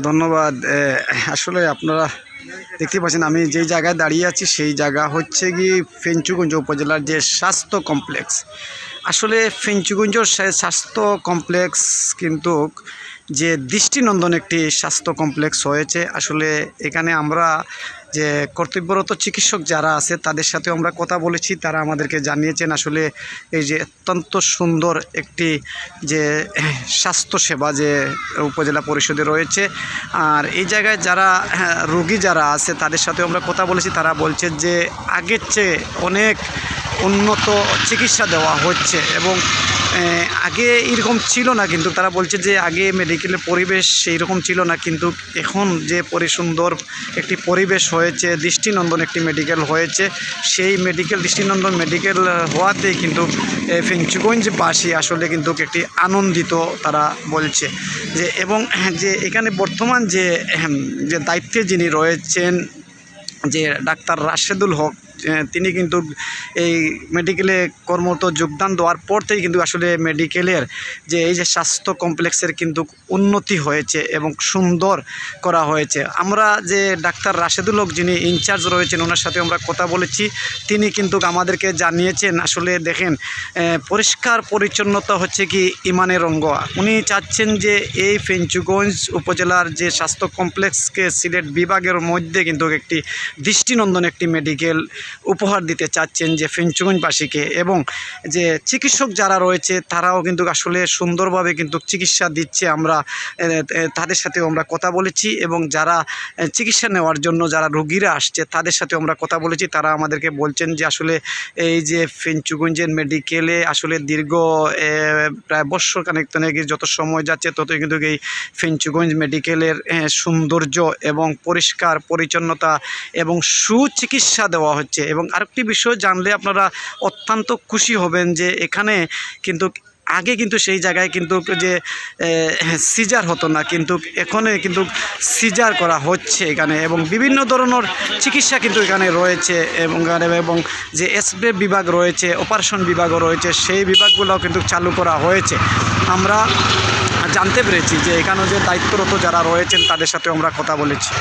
ধন্যবাদ। আসলে আপনারা দেখতে পাচ্ছেন আমি যেই জায়গায় দাঁড়িয়ে আছি সেই জায়গা হচ্ছে কি ফেঞ্চুগঞ্জ উপজেলার যে স্বাস্থ্য কমপ্লেক্স। আসলে ফেঞ্চুগঞ্জের স্বাস্থ্য কমপ্লেক্স কিন্তু যে দৃষ্টিনন্দন একটি স্বাস্থ্য কমপ্লেক্স হয়েছে। আসলে এখানে আমরা যে কর্তব্যরত চিকিৎসক যারা আছে তাদের সাথে আমরা কথা বলেছি, তারা আমাদেরকে জানিয়েছেন আসলে এই যে অত্যন্ত সুন্দর একটি যে স্বাস্থ্যসেবা যে উপজেলা পরিষদে রয়েছে। আর এই জায়গায় যারা রোগী যারা আছে তাদের সাথে আমরা কথা বলেছি, তারা বলছে যে আগের চেয়ে অনেক উন্নত চিকিৎসা দেওয়া হচ্ছে এবং আগে এরকম ছিল না, কিন্তু তারা বলছে যে আগে মেডিকেলের পরিবেশ সেই রকম ছিল না, কিন্তু এখন যে সুন্দর একটি পরিবেশ হয়েছে, দৃষ্টিনন্দন একটি মেডিকেল হয়েছে, সেই দৃষ্টিনন্দন মেডিকেল হওয়াতেই কিন্তু ফেঞ্চুগঞ্জবাসী আসলে কিন্তু একটি আনন্দিত তারা বলছে। যে এবং যে এখানে বর্তমান যে দায়িত্বে যিনি রয়েছেন যে ডাক্তার রাশেদুল হক, তিনি কিন্তু এই মেডিকেলে কর্মরত যোগদান দেওয়ার পর থেকেই কিন্তু আসলে মেডিকেলের যে এই যে স্বাস্থ্য কমপ্লেক্সের কিন্তু উন্নতি হয়েছে এবং সুন্দর করা হয়েছে। আমরা যে ডাক্তার রাশেদুল হক যিনি ইনচার্জ রয়েছেন ওনার সাথে আমরা কথা বলেছি, তিনি কিন্তু আমাদেরকে জানিয়েছেন আসলে দেখেন পরিষ্কার পরিচ্ছন্নতা হচ্ছে কি ইমানের অঙ্গ। উনি চাচ্ছেন যে এই ফেঞ্চুগঞ্জ উপজেলার যে স্বাস্থ্য কমপ্লেক্সকে সিলেট বিভাগের মধ্যে কিন্তু একটি দৃষ্টিনন্দন একটি মেডিকেল উপহার দিতে চাচ্ছেন যে ফেঞ্চুগঞ্জবাসীকে, এবং যে চিকিৎসক যারা রয়েছে তারাও কিন্তু আসলে সুন্দরভাবে কিন্তু চিকিৎসা দিচ্ছে। আমরা তাদের সাথেও আমরা কথা বলেছি এবং যারা চিকিৎসা নেওয়ার জন্য যারা রোগীরা আসছে তাদের সাথেও আমরা কথা বলেছি, তারা আমাদেরকে বলছেন যে আসলে এই যে ফেঞ্চুগঞ্জের মেডিকেলে আসলে দীর্ঘ প্রায় বৎসরখানেক যত সময় যাচ্ছে ততই কিন্তু এই ফেঞ্চুগঞ্জ মেডিকেলের সৌন্দর্য এবং পরিষ্কার পরিচ্ছন্নতা এবং সুচিকিৎসা দেওয়া হচ্ছে। এবং আরেকটি বিষয় জানলে আপনারা অত্যন্ত খুশি হবেন যে এখানে কিন্তু আগে কিন্তু সেই জায়গায় কিন্তু যে সিজার হতো না, কিন্তু এখন কিন্তু সিজার করা হচ্ছে এখানে, এবং বিভিন্ন ধরনের চিকিৎসা কিন্তু এখানে রয়েছে এবং যে এক্সরে বিভাগ রয়েছে, অপারেশন বিভাগও রয়েছে, সেই বিভাগগুলোও কিন্তু চালু করা হয়েছে। আমরা জানতে পেরেছি যে এখানে যে দায়িত্বরত যারা রয়েছেন তাদের সাথে আমরা কথা বলেছি।